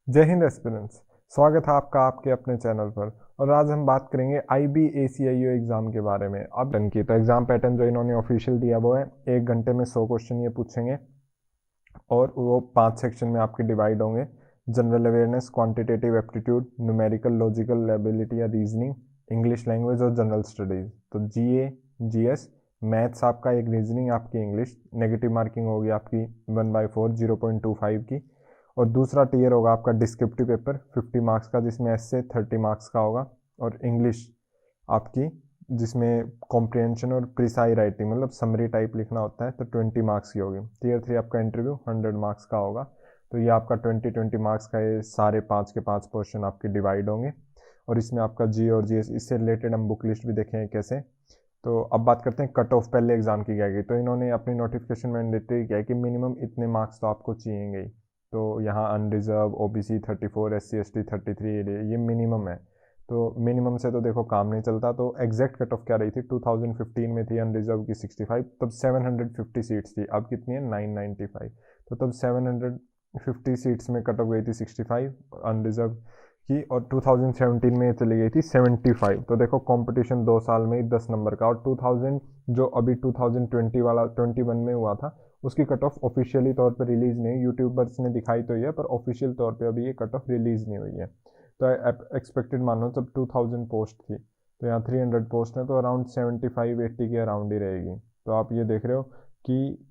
जय हिंद एस्पिरेंट्स। स्वागत है आपका आपके अपने चैनल पर। और आज हम बात करेंगे IBACIO एग्ज़ाम के बारे में। अब की तो एग्ज़ाम पैटर्न जो इन्होंने ऑफिशियल दिया वो है 1 घंटे में 100 क्वेश्चन ये पूछेंगे और वो 5 सेक्शन में आपके डिवाइड होंगे। General awareness, quantitative aptitude, numerical, logical ability या रीजनिंग, इंग्लिश लैंग्वेज और जनरल स्टडीज़। तो GA, GS, मैथ्स आपका, एक रीजनिंग आपकी, इंग्लिश। नेगेटिव मार्किंग होगी आपकी 1/4 0.25 की। और दूसरा टियर होगा आपका डिस्क्रिप्टिव पेपर 50 मार्क्स का, जिसमें ऐसे 30 मार्क्स का होगा। और इंग्लिश आपकी, जिसमें कॉम्प्रिहेंशन और प्रिसाई राइटिंग मतलब समरी टाइप लिखना होता है, तो 20 मार्क्स की होगी। टियर 3 आपका इंटरव्यू 100 मार्क्स का होगा। तो ये आपका 20 मार्क्स का ये सारे 5 के 5 पोर्शन आपके डिवाइड होंगे। और इसमें आपका जी और GS, इससे रिलेटेड हम बुक लिस्ट भी देखेंगे कैसे। तो अब बात करते हैं कट ऑफ पहले एग्जाम की क्या गई। तो इन्होंने अपनी नोटिफिकेशन में मैंडेटरी किया है कि मिनिमम इतने मार्क्स तो आपको चाहिए ही। तो यहाँ अनरिजर्व, OBC 34, SC ST 33, ये मिनिमम है। तो मिनिमम से तो देखो काम नहीं चलता। तो एग्जैक्ट कट ऑफ क्या रही थी, 2015 में थी अनरिजर्व की 65, तब 750 सीट्स थी। अब कितनी है, 995। तो तब 750 सीट्स में कट ऑफ गई थी 65 अनरिजर्व की, और 2017 में चली गई थी 75। तो देखो कंपटीशन 2 साल में ही 10 नंबर का। और 2000 जो अभी 2020 वाला 21 में हुआ था, उसकी कट ऑफ ऑफिशियली तौर पर रिलीज़ नहीं, यूट्यूबर्स ने दिखाई तो है पर ऑफिशियल तौर पे अभी ये कट ऑफ रिलीज़ नहीं हुई है। तो एक्सपेक्टेड मानो जब 2000 पोस्ट थी, तो यहाँ 300 पोस्ट है, तो अराउंड 75-80 के अराउंड ही रहेगी। तो आप ये देख रहे हो कि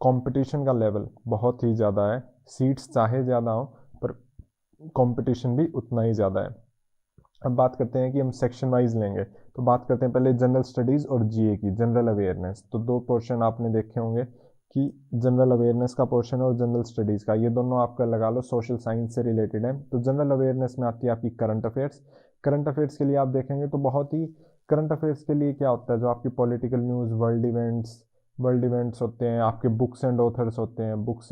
कंपटीशन का लेवल बहुत ही ज़्यादा है। सीट्स चाहे ज़्यादा हो पर कंपटीशन भी उतना ही ज़्यादा है। अब बात करते हैं कि हम सेक्शन वाइज लेंगे। तो बात करते हैं पहले जनरल स्टडीज़ और GA की, जनरल अवेयरनेस। तो 2 पोर्शन आपने देखे होंगे कि जनरल अवेयरनेस का पोर्शन और जनरल स्टडीज़ का, ये दोनों आपका लगा लो सोशल साइंस से रिलेटेड है। तो जनरल अवेयरनेस में आती है आपकी करंट अफेयर्स। करंट अफेयर्स के लिए आप देखेंगे तो बहुत ही, करंट अफेयर्स के लिए क्या होता है, जो आपकी पॉलिटिकल न्यूज़, वर्ल्ड इवेंट्स होते हैं, आपके बुक्स एंड ऑथर्स होते हैं, बुक्स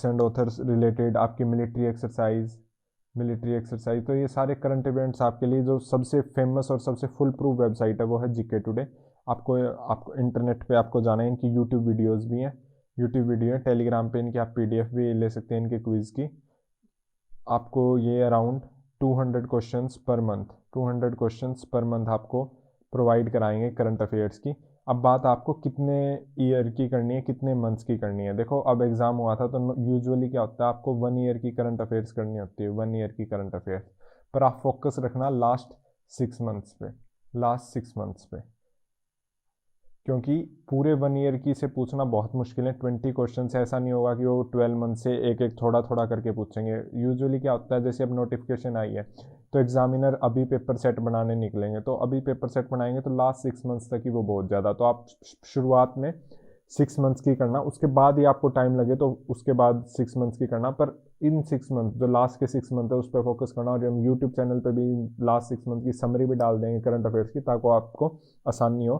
एंड ऑथर्स रिलेटेड, आपकी मिलिट्री एक्सरसाइज। तो ये सारे करंट इवेंट्स आपके लिए, जो सबसे फेमस और सबसे फुल प्रूफ वेबसाइट है वो है GK टुडे। आपको इंटरनेट पे आपको जाना है, इनकी यूट्यूब वीडियोस भी हैं, यूट्यूब वीडियो है, टेलीग्राम पे इनकी आप PDF भी ले सकते हैं इनके क्विज़ की। आपको ये अराउंड 200 क्वेश्चंस पर मंथ आपको प्रोवाइड कराएंगे करंट अफेयर्स की। अब बात आपको कितने ईयर की करनी है, कितने मंथ्स की करनी है। देखो अब एग्ज़ाम हुआ था तो यूजुअली क्या होता है, आपको 1 ईयर की करंट अफेयर्स करनी होती है, 1 ईयर की करंट अफेयर्स। पर आप फोकस रखना लास्ट 6 मंथ्स पे, क्योंकि पूरे 1 ईयर की से पूछना बहुत मुश्किल है। 20 क्वेश्चन से ऐसा नहीं होगा कि वो 12 मंथ से एक एक थोड़ा थोड़ा करके पूछेंगे। यूजुअली क्या होता है, जैसे अब नोटिफिकेशन आई है तो एग्जामिनर अभी पेपर सेट बनाने निकलेंगे, तो अभी पेपर सेट बनाएंगे तो लास्ट 6 मंथ्स तक ही वो बहुत ज़्यादा। तो आप शुरुआत में 6 मंथ्स की करना, उसके बाद ही आपको टाइम लगे तो उसके बाद 6 मंथ्स की करना। पर इन 6 मंथ, जो लास्ट के 6 मंथ है उस पर फोकस करना। और हम यूट्यूब चैनल पे भी लास्ट 6 मंथ की समरी भी डाल देंगे करंट अफेयर्स की, ताकि आपको आसानी हो।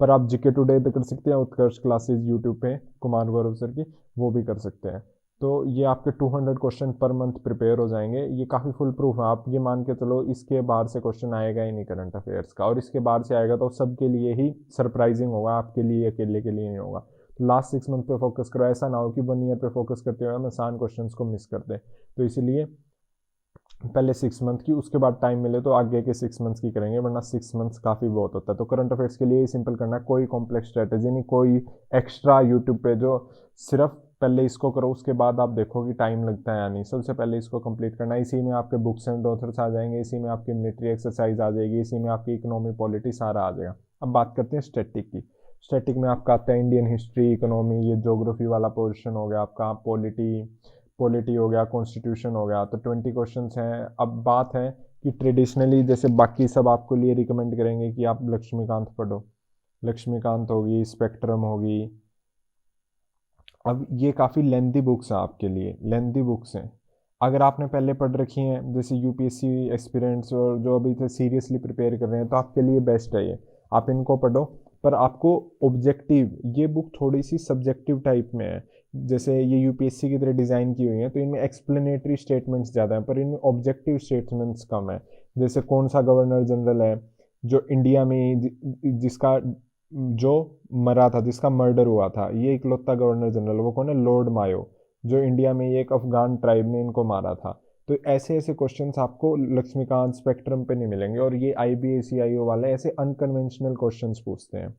पर आप GK टुडे तो कर सकते हैं, उत्कर्ष क्लासेस यूट्यूब पे कुमार गौरव सर की, वो भी कर सकते हैं। तो ये आपके 200 क्वेश्चन पर मंथ प्रिपेयर हो जाएंगे। ये काफ़ी फुल प्रूफ है। आप ये मान के चलो इसके बाहर से क्वेश्चन आएगा ही नहीं करंट अफेयर्स का, और इसके बाहर से आएगा तो सबके लिए ही सरप्राइजिंग होगा, आपके लिए अकेले के लिए नहीं होगा। तो लास्ट 6 मंथ पे फोकस करो, ऐसा ना हो कि 1 ईयर पे फोकस करते हुए हम आसान क्वेश्चन को मिस कर दें। तो इसलिए पहले 6 मंथ की, उसके बाद टाइम मिले तो आगे के 6 मंथ्स की करेंगे, वरना 6 मंथ्स काफ़ी बहुत होता है। तो करंट अफेयर्स के लिए ही सिंपल करना है, कोई कॉम्प्लेक्स स्ट्रेटेजी नहीं, कोई एक्स्ट्रा यूट्यूब पे जो सिर्फ पहले इसको करो उसके बाद आप देखो कि टाइम लगता है या नहीं। सबसे पहले इसको कंप्लीट करना है। इसी में आपके बुक्स एंड ऑथर्स आ जाएंगे, इसी में आपकी मिलिट्री एक्सरसाइज आ जाएगी, इसी में आपकी इकोनॉमी, पॉलिटी सारा आ जाएगा। अब बात करते हैं स्टैटिक की। स्टैटिक में आपका आता है इंडियन हिस्ट्री, इकोनॉमी, ये ज्योग्राफी वाला पोर्शन हो गया आपका, पॉलिटी हो गया, कॉन्स्टिट्यूशन हो गया। तो 20 क्वेश्चन हैं। अब बात है कि ट्रेडिशनली जैसे बाकी सब आपको लिए रिकमेंड करेंगे कि आप लक्ष्मीकांत पढ़ो, लक्ष्मीकांत होगी, स्पेक्ट्रम होगी। अब ये काफ़ी लेंदी बुक्स हैं आपके लिए, लेंदी बुक्स हैं। अगर आपने पहले पढ़ रखी हैं, जैसे UPSC एस्पिरेंट्स और जो अभी से सीरियसली प्रिपेयर कर रहे हैं, तो आपके लिए बेस्ट है ये, आप इनको पढ़ो। पर आपको ऑब्जेक्टिव, ये बुक थोड़ी सी सब्जेक्टिव टाइप में है। जैसे ये UPSC की तरह डिज़ाइन की हुई है तो इनमें एक्सप्लेनेटरी स्टेटमेंट्स ज़्यादा हैं, पर इनमें ऑब्जेक्टिव स्टेटमेंट्स कम है। जैसे कौन सा गवर्नर जनरल है जो इंडिया में जिसका जो मरा था, जिसका मर्डर हुआ था, ये इकलौता गवर्नर जनरल, वो कौन है, लॉर्ड मायो। जो इंडिया में ही एक अफगान ट्राइब ने इनको मारा था। तो ऐसे ऐसे क्वेश्चंस आपको लक्ष्मीकांत स्पेक्ट्रम पे नहीं मिलेंगे। और ये IBACIO वाले ऐसे अनकन्वेंशनल क्वेश्चंस पूछते हैं,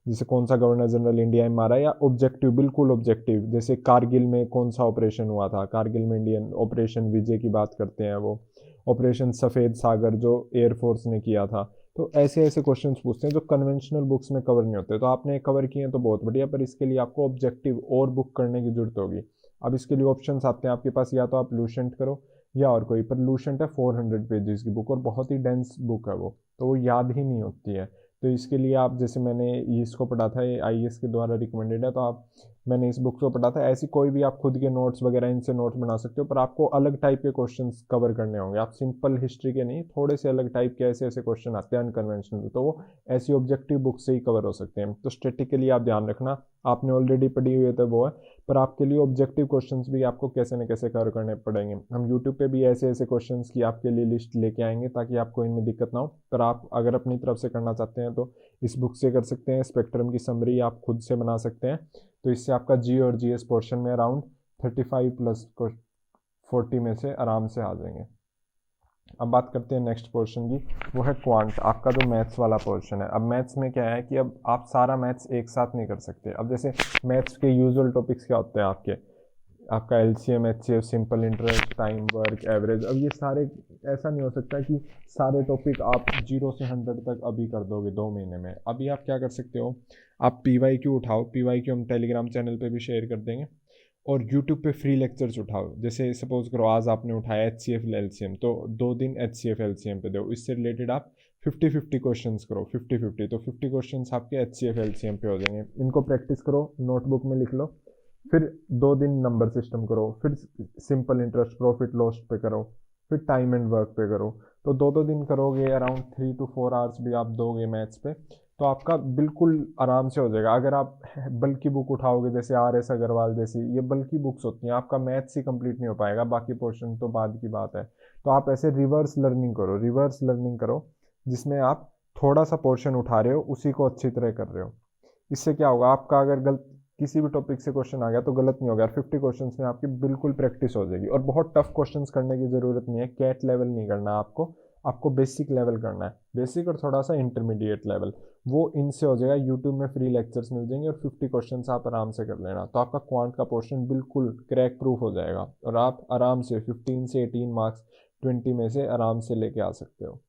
जैसे कौन सा गवर्नर जनरल इंडिया में मारा, या ऑब्जेक्टिव, बिल्कुल ऑब्जेक्टिव, जैसे कारगिल में कौन सा ऑपरेशन हुआ था, कारगिल में इंडियन ऑपरेशन विजय की बात करते हैं वो, ऑपरेशन सफ़ेद सागर जो एयरफोर्स ने किया था। तो ऐसे ऐसे क्वेश्चंस पूछते हैं जो कन्वेंशनल बुक्स में कवर नहीं होते। तो आपने कवर किए हैं तो बहुत बढ़िया, पर इसके लिए आपको ऑब्जेक्टिव और बुक करने की जरूरत होगी। अब इसके लिए ऑप्शंस आते हैं आपके पास, या तो आप लूसेंट करो या और कोई, पर लूसेंट है 400 पेजेस की बुक और बहुत ही डेंस बुक है वो, तो वो याद ही नहीं होती है। तो इसके लिए आप, जैसे मैंने इसको पढ़ा था, ये IAS के द्वारा रिकमेंडेड है, तो आप, मैंने इस बुक को पढ़ा था, ऐसी कोई भी आप खुद के नोट्स वगैरह इनसे नोट्स बना सकते हो, पर आपको अलग टाइप के क्वेश्चंस कवर करने होंगे। आप सिंपल हिस्ट्री के नहीं, थोड़े से अलग टाइप के ऐसे ऐसे क्वेश्चन आते हैं अनकन्वेंशनल, तो वो ऐसी ऑब्जेक्टिव बुक से ही कवर हो सकते हैं। तो स्टैटिकली आप ध्यान रखना, आपने ऑलरेडी पढ़ी हुई है तो वो है, पर आपके लिए ऑब्जेक्टिव क्वेश्चंस भी आपको कैसे न कैसे कवर करने पड़ेंगे। हम यूट्यूब पे भी ऐसे ऐसे क्वेश्चंस की आपके लिए लिस्ट लेके आएंगे ताकि आपको इनमें दिक्कत ना हो। पर आप अगर अपनी तरफ से करना चाहते हैं तो इस बुक से कर सकते हैं। स्पेक्ट्रम की समरी आप खुद से बना सकते हैं, तो इससे आपका जी और GS पोर्शन में अराउंड 35 प्लस 40 में से आराम से आ जाएंगे। अब बात करते हैं नेक्स्ट पोर्शन की, वो है क्वांट, आपका जो मैथ्स वाला पोर्शन है। अब मैथ्स में क्या है कि अब आप सारा मैथ्स एक साथ नहीं कर सकते। अब जैसे मैथ्स के यूजुअल टॉपिक्स क्या होते हैं आपका LCM, HCF, simple interest, time, work, average. अब ये सारे, ऐसा नहीं हो सकता कि सारे टॉपिक आप 0 से 100 तक अभी कर दोगे 2 महीने में। अभी आप क्या कर सकते हो, आप PYQ उठाओ, PYQ हम टेलीग्राम चैनल पे भी शेयर कर देंगे, और यूट्यूब पे फ्री लेक्चर्स उठाओ। जैसे सपोज करो आज आपने उठाया HCF LCM, तो 2 दिन HCF LCM पे दो, इससे रिलेटेड आप 50-50 क्वेश्चंस करो, 50-50, तो 50 क्वेश्चंस आपके HCF LCM पे हो जाएंगे। इनको प्रैक्टिस करो, नोटबुक में लिख लो, फिर 2 दिन नंबर सिस्टम करो, फिर सिंपल इंटरेस्ट, प्रॉफिट लॉस पे करो, फिर टाइम एंड वर्क पे करो। तो 2-2 दिन करोगे, अराउंड 3 to 4 आवर्स भी आप दोगे मैथ्स पे, तो आपका बिल्कुल आराम से हो जाएगा। अगर आप बल्कि बुक उठाओगे, जैसे RS अग्रवाल जैसी, ये बल्कि बुक्स होती हैं, आपका मैथ्स ही कंप्लीट नहीं हो पाएगा, बाकी पोर्शन तो बाद की बात है। तो आप ऐसे रिवर्स लर्निंग करो, रिवर्स लर्निंग करो, जिसमें आप थोड़ा सा पोर्शन उठा रहे हो, उसी को अच्छी तरह कर रहे हो। इससे क्या होगा, आपका अगर गलत किसी भी टॉपिक से क्वेश्चन आ गया तो गलत नहीं होगा, 50 क्वेश्चंस में आपकी बिल्कुल प्रैक्टिस हो जाएगी। और बहुत टफ क्वेश्चंस करने की ज़रूरत नहीं है, कैट लेवल नहीं करना आपको बेसिक लेवल करना है, बेसिक और थोड़ा सा इंटरमीडिएट लेवल, वो इनसे हो जाएगा। यूट्यूब में फ्री लेक्चर्स मिल जाएंगे और 50 क्वेश्चंस आप आराम से कर लेना, तो आपका क्वांट का पोर्शन बिल्कुल क्रैक प्रूफ हो जाएगा, और आप आराम से 15 से 18 मार्क्स 20 में से आराम से लेके आ सकते हो।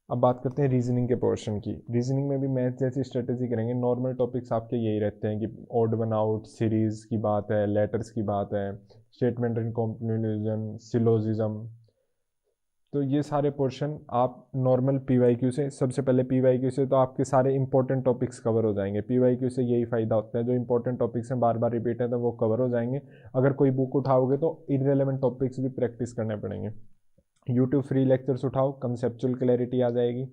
अब बात करते हैं रीजनिंग के पोर्शन की। रीजनिंग में भी मैथ जैसी स्ट्रेटेजी करेंगे। नॉर्मल टॉपिक्स आपके यही रहते हैं कि ऑड वन आउट, सीरीज की बात है, लेटर्स की बात है, स्टेटमेंट एंड कॉम्प्लेनेशन, सिलोजिज्म। तो ये सारे पोर्शन आप नॉर्मल PYQ से, सबसे पहले PYQ से तो आपके सारे इंपॉर्टेंट टॉपिक्स कवर हो जाएंगे। PYQ से यही फ़ायदा होता है, जो इंपॉर्टेंट टॉपिक्स हैं बार बार रिपीट है तो वो कवर हो जाएंगे। अगर कोई बुक उठाओगे तो इररेलेवेंट टॉपिक्स भी प्रैक्टिस करने पड़ेंगे। यूट्यूब फ्री लेक्चर्स उठाओ, कंसेप्चुअल क्लैरिटी आ जाएगी,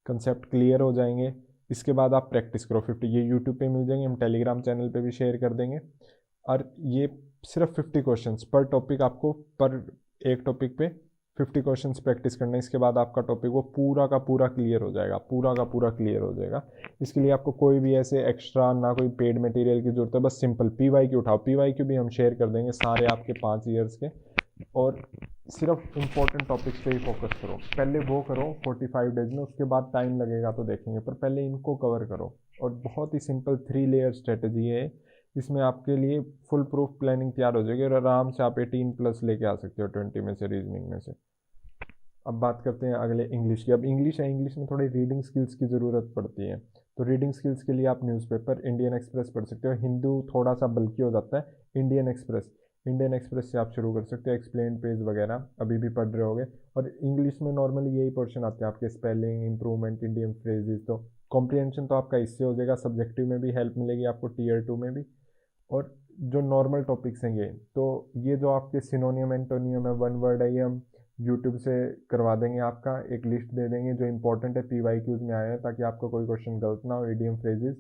कंसेप्ट क्लियर हो जाएंगे। इसके बाद आप प्रैक्टिस करो 50, ये यूट्यूब पे मिल जाएंगे, हम टेलीग्राम चैनल पे भी शेयर कर देंगे। और ये सिर्फ 50 क्वेश्चंस पर टॉपिक, आपको पर एक टॉपिक पे 50 क्वेश्चंस प्रैक्टिस करना है। इसके बाद आपका टॉपिक वो पूरा का पूरा क्लियर हो जाएगा, पूरा का पूरा क्लियर हो जाएगा। इसके लिए आपको कोई भी ऐसे एक्स्ट्रा ना कोई पेड मटेरियल की जरूरत है, बस सिंपल PYQ उठाओ। PYQ भी हम शेयर कर देंगे सारे आपके 5 ईयर्स के, और सिर्फ इम्पोर्टेंट टॉपिक्स पे ही फोकस करो। पहले वो करो 45 डेज में, उसके बाद टाइम लगेगा तो देखेंगे, पर पहले इनको कवर करो। और बहुत ही सिंपल 3 लेयर स्ट्रेटजी है, इसमें आपके लिए फुल प्रूफ प्लानिंग तैयार हो जाएगी, और आराम से आप 18 प्लस लेके आ सकते हो 20 में से, रीजनिंग में से। अब बात करते हैं अगले इंग्लिश की। अब इंग्लिश है, इंग्लिश में थोड़ी रीडिंग स्किल्स की ज़रूरत पड़ती है, तो रीडिंग स्किल्स के लिए आप न्यूज़पेपर इंडियन एक्सप्रेस पढ़ सकते हो। हिंदू थोड़ा सा बल्कि हो जाता है, इंडियन एक्सप्रेस से आप शुरू कर सकते हो, एक्सप्लेन पेज वगैरह अभी भी पढ़ रहे होगे। और इंग्लिश में नॉर्मली यही पोर्शन आते हैं आपके, स्पेलिंग, इंप्रूवमेंट, इंडियन फ्रेजेस। तो कॉम्प्रिहेंशन तो आपका इससे हो जाएगा, सब्जेक्टिव में भी हेल्प मिलेगी आपको, Tier 2 में भी। और जो नॉर्मल टॉपिक्स हैं ये, तो ये जो आपके सिनोनियम एंटोनियम है, वन वर्ड है, ये हम यूट्यूब से करवा देंगे, आपका एक लिस्ट दे देंगे जो इंपॉर्टेंट है, PYQs में आया है, ताकि आपका कोई क्वेश्चन गलत ना हो। इडियम फ्रेजेस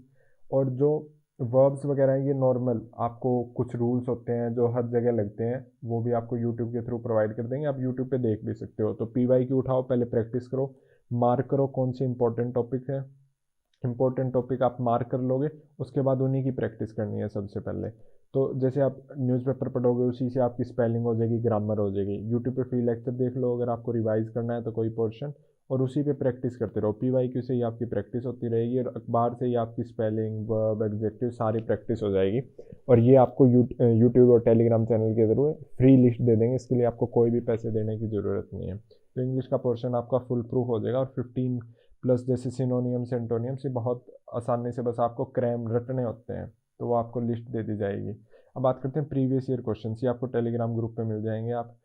और जो वर्ब्स वगैरह हैं, ये नॉर्मल आपको कुछ रूल्स होते हैं जो हर जगह लगते हैं, वो भी आपको यूट्यूब के थ्रू प्रोवाइड कर देंगे, आप यूट्यूब पे देख भी सकते हो। तो PYQ उठाओ, पहले प्रैक्टिस करो, मार्क करो कौन से इंपॉर्टेंट टॉपिक है, इंपॉर्टेंट टॉपिक आप मार्क कर लोगे, उसके बाद उन्हीं की प्रैक्टिस करनी है सबसे पहले। तो जैसे आप न्यूज़पेपर पढ़ोगे उसी से आपकी स्पेलिंग हो जाएगी, ग्रामर हो जाएगी। यूट्यूब पे फ्री लेक्चर देख लो अगर आपको रिवाइज करना है तो कोई पोर्शन, और उसी पे प्रैक्टिस करते रहो। PYQ से ही आपकी प्रैक्टिस होती रहेगी और अखबार से ही आपकी स्पेलिंग, वर्ब, एग्जेक्टिव सारी प्रैक्टिस हो जाएगी। और ये आपको यूट्यूब और टेलीग्राम चैनल के थ्रू फ्री लिस्ट दे देंगे, इसके लिए आपको कोई भी पैसे देने की ज़रूरत नहीं है। तो इंग्लिश का पोर्शन आपका फुल प्रूफ हो जाएगा। और 15 प्लस जैसे सिनोनियम्स, एंटोनियम्स, ये बहुत आसानी से बस आपको क्रैम रटने होते हैं, तो वो आपको लिस्ट दे दी जाएगी। अब बात करते हैं प्रीवियस ईयर क्वेश्चन। ये आपको टेलीग्राम ग्रुप पे मिल जाएंगे। आप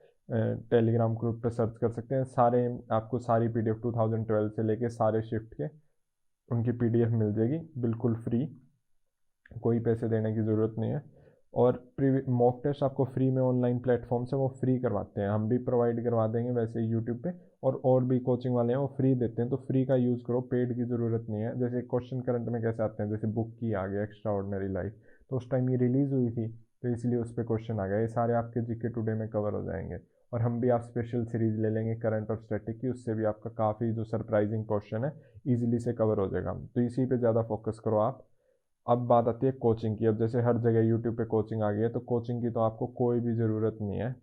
टेलीग्राम ग्रुप पे सर्च कर सकते हैं, सारे आपको सारी PDF 2012 से लेके सारे शिफ्ट के उनकी PDF मिल जाएगी बिल्कुल फ्री, कोई पैसे देने की ज़रूरत नहीं है। और मॉक टेस्ट आपको फ्री में ऑनलाइन प्लेटफॉर्म से वो फ्री करवाते हैं, हम भी प्रोवाइड करवा देंगे वैसे यूट्यूब पे, और भी कोचिंग वाले हैं वो फ्री देते हैं। तो फ्री का यूज़ करो, पेड की ज़रूरत नहीं है। जैसे क्वेश्चन करंट में कैसे आते हैं, जैसे बुक की आ गया एक्स्ट्रा ऑर्डिनरी लाइफ, तो उस टाइम ये रिलीज़ हुई थी तो इसलिए उस पर क्वेश्चन आ गया। ये सारे आपके GK टुडे में कवर हो जाएंगे। और हम भी आप स्पेशल सीरीज़ ले लेंगे करंट और स्टैटिक की, उससे भी आपका काफ़ी जो सरप्राइजिंग क्वेश्चन है ईजिली से कवर हो जाएगा। तो इसी पे ज़्यादा फोकस करो आप। अब बात आती है कोचिंग की। अब जैसे हर जगह यूट्यूब पे कोचिंग आ गई है, तो कोचिंग की तो आपको कोई भी ज़रूरत नहीं है।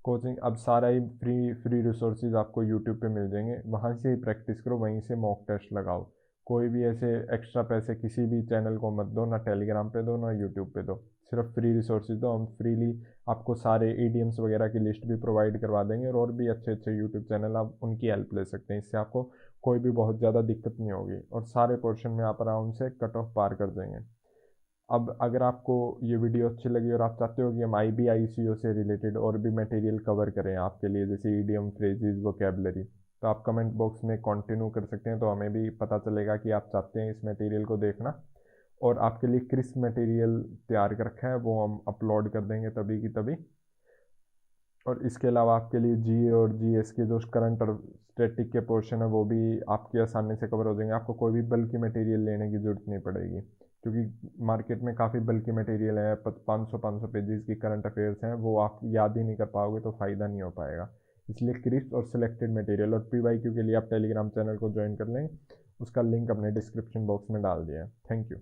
कोचिंग अब सारा ही फ्री फ्री रिसोर्सेज आपको यूट्यूब पे मिल जाएंगे, वहाँ से ही प्रैक्टिस करो, वहीं से मॉक टेस्ट लगाओ। कोई भी ऐसे एक्स्ट्रा पैसे किसी भी चैनल को मत दो, ना टेलीग्राम पे दो ना यूट्यूब पे दो, सिर्फ फ्री रिसोर्सेज दो। हम फ्रीली आपको सारे ईडीएम्स वगैरह की लिस्ट भी प्रोवाइड करवा देंगे, और भी अच्छे अच्छे यूट्यूब चैनल आप उनकी हेल्प ले सकते हैं। इससे आपको कोई भी बहुत ज़्यादा दिक्कत नहीं होगी, और सारे पोर्शन में आप आराम से कट ऑफ पार कर देंगे। अब अगर आपको ये वीडियो अच्छी लगी और आप चाहते हो कि हम IB/ICO से रिलेटेड और भी मटेरियल कवर करें आपके लिए, जैसे ईडियम, फ्रेजेस, वोकेबलरी, तो आप कमेंट बॉक्स में कंटिन्यू कर सकते हैं, तो हमें भी पता चलेगा कि आप चाहते हैं इस मटेरियल को देखना। और आपके लिए क्रिस्प मटेरियल तैयार कर रखा है, वो हम अपलोड कर देंगे तभी की तभी। और इसके अलावा आपके लिए GA और GS के जो करंट और स्टैटिक के पोर्शन है वो भी आपकी आसानी से कवर हो जाएंगे। आपको कोई भी बल्कि मटेरियल लेने की ज़रूरत नहीं पड़ेगी, क्योंकि मार्केट में काफ़ी बल्कि मटेरियल है। 500 पेजेस की करंट अफेयर्स हैं, वो आप याद ही नहीं कर पाओगे तो फ़ायदा नहीं हो पाएगा। इसलिए क्रिस्प और सिलेक्टेड मटेरियल। और PYQ के लिए आप टेलीग्राम चैनल को ज्वाइन कर लें, उसका लिंक अपने डिस्क्रिप्शन बॉक्स में डाल दिया है। Thank you.